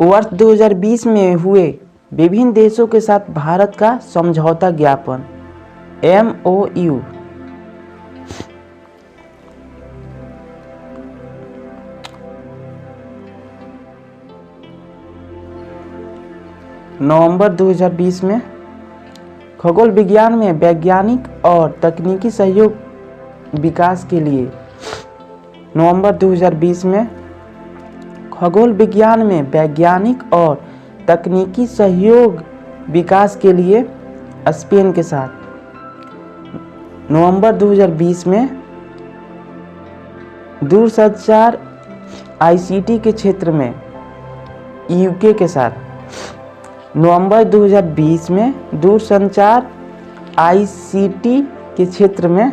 वर्ष 2020 में हुए विभिन्न देशों के साथ भारत का समझौता ज्ञापन MOU। नवंबर 2020 में खगोल विज्ञान में वैज्ञानिक और तकनीकी सहयोग विकास के लिए। नवंबर 2020 में खगोल विज्ञान में वैज्ञानिक और तकनीकी सहयोग विकास के लिए स्पेन के साथ। नवंबर 2020 में दूरसंचार ICT के क्षेत्र में UK के साथ। नवंबर 2020 में दूरसंचार ICT के क्षेत्र में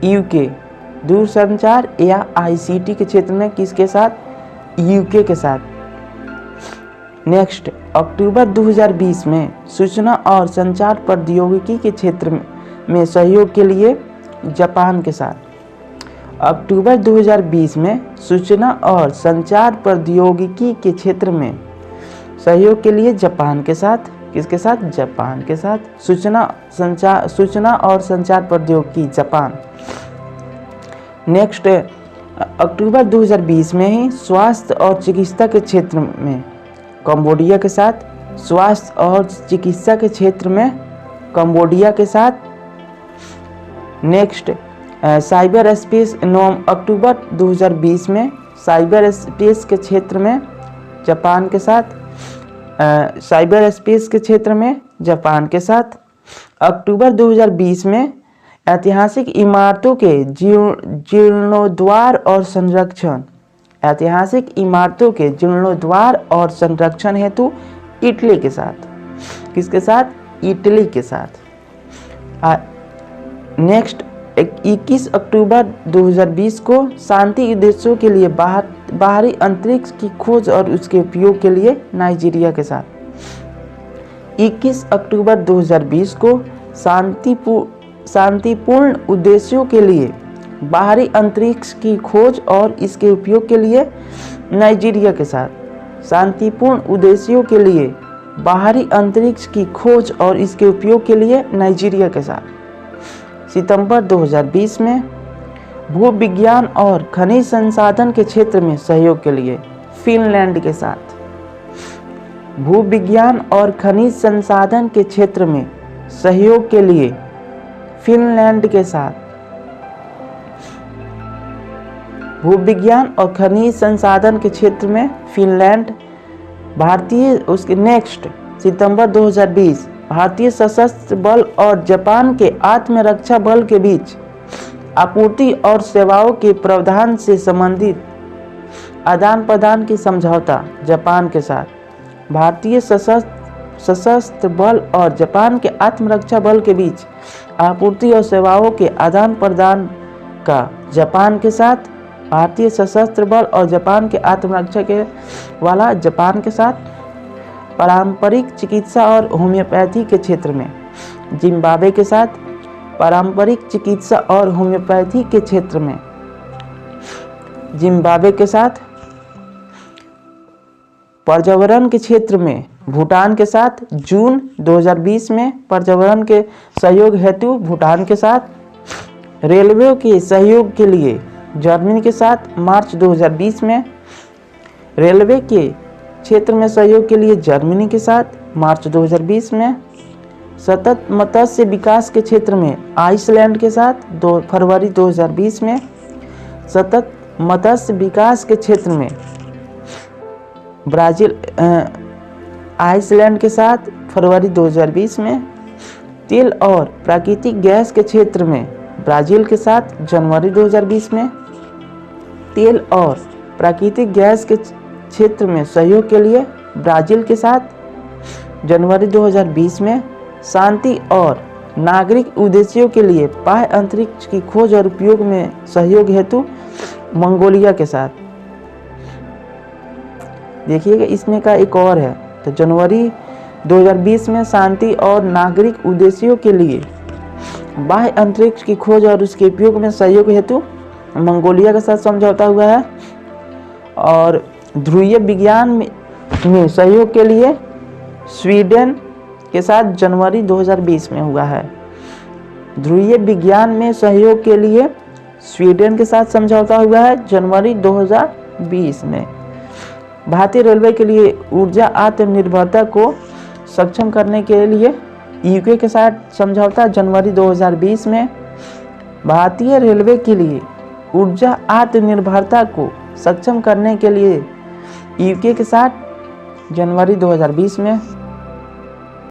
UK, दूरसंचार या ICT के क्षेत्र में किसके साथ? UK के साथ। नेक्स्ट, अक्टूबर 2020 में सूचना और संचार प्रौद्योगिकी के क्षेत्र में सहयोग के लिए जापान के साथ। अक्टूबर 2020 में सूचना और संचार प्रौद्योगिकी के क्षेत्र में सहयोग के लिए जापान के साथ। किसके साथ? जापान के साथ। सूचना और संचार प्रौद्योगिकी जापान। नेक्स्ट, अक्टूबर 2020 में ही स्वास्थ्य और चिकित्सा के क्षेत्र में कंबोडिया के साथ। स्वास्थ्य और चिकित्सा के क्षेत्र में कंबोडिया के साथ। Next, cyber space. अक्टूबर 2020 में साइबर स्पेस के क्षेत्र में जापान के साथ। साइबर स्पेस के क्षेत्र में जापान के साथ। अक्टूबर 2020 में ऐतिहासिक इमारतों के जीर्णोद्धार और संरक्षण। ऐतिहासिक इमारतों के जीर्णोद्धार और संरक्षण हेतु इटली के साथ। किसके साथ? इटली के साथ। नेक्स्ट, 21 अक्टूबर 2020 को शांति उद्देश्यों के लिए बाहरी अंतरिक्ष की खोज और उसके उपयोग के लिए नाइजीरिया के साथ। 21 अक्टूबर 2020 को शांतिपूर्ण उद्देश्यों के लिए बाहरी अंतरिक्ष की खोज और इसके उपयोग के लिए नाइजीरिया के साथ। शांतिपूर्ण उद्देश्यों के लिए बाहरी अंतरिक्ष की खोज और इसके उपयोग के लिए नाइजीरिया के साथ। सितंबर 2020 में भूविज्ञान और खनिज संसाधन के क्षेत्र में सहयोग के लिए फिनलैंड के साथ। भूविज्ञान और खनिज संसाधन के क्षेत्र में सहयोग के लिए फिनलैंड के साथ। भूविज्ञान और खनिज संसाधन के क्षेत्र में फिनलैंड। उसके नेक्स्ट, सितंबर 2020 भारतीय सशस्त्र बल और जापान के आत्मरक्षा बल के बीच आपूर्ति और सेवाओं के प्रावधान से संबंधित आदान प्रदान की समझौता जापान के साथ। भारतीय सशस्त्र बल और जापान के आत्मरक्षा बल के बीच आपूर्ति और सेवाओं के आदान प्रदान का जापान के साथ। भारतीय सशस्त्र बल और जापान के आत्मरक्षा के वाला जापान के साथ। पारंपरिक चिकित्सा और होम्योपैथी के क्षेत्र में जिम्बाब्वे के साथ। पारंपरिक चिकित्सा और होम्योपैथी के क्षेत्र में जिम्बाब्वे के साथ। पर्यावरण के क्षेत्र में भूटान के साथ। जून 2020 में पर्यावरण के सहयोग हेतु भूटान के साथ। रेलवे के सहयोग के लिए जर्मनी के साथ। मार्च 2020 में रेलवे के क्षेत्र में सहयोग के लिए जर्मनी के साथ। मार्च 2020 में सतत मत्स्य विकास के क्षेत्र में आइसलैंड के साथ। फरवरी 2020 में सतत मत्स्य विकास के क्षेत्र में ब्राजील आइसलैंड के साथ। फरवरी 2020 में तेल और प्राकृतिक गैस के क्षेत्र में ब्राजील के साथ। जनवरी 2020 में तेल और प्राकृतिक गैस के क्षेत्र में सहयोग के लिए ब्राजील के साथ। जनवरी 2020 में शांति और नागरिक उद्देश्यों के लिए बाह्य अंतरिक्ष की खोज और उपयोग में सहयोग हेतु मंगोलिया के साथ। देखिएगा इसमें का एक और है, तो जनवरी 2020 में शांति और नागरिक उद्देश्यों के लिए बाह्य अंतरिक्ष की खोज और उसके उपयोग में सहयोग हेतु मंगोलिया के साथ समझौता हुआ है। और ध्रुवीय विज्ञान में में सहयोग के लिए स्वीडन के साथ जनवरी 2020 में हुआ है। ध्रुवीय विज्ञान में सहयोग के लिए स्वीडन के साथ समझौता हुआ है जनवरी 2020 में। भारतीय रेलवे के लिए ऊर्जा आत्मनिर्भरता को सक्षम करने के लिए यूके के साथ समझौता जनवरी 2020 में। भारतीय रेलवे के लिए ऊर्जा आत्मनिर्भरता को सक्षम करने के लिए यूके के साथ जनवरी 2020 में।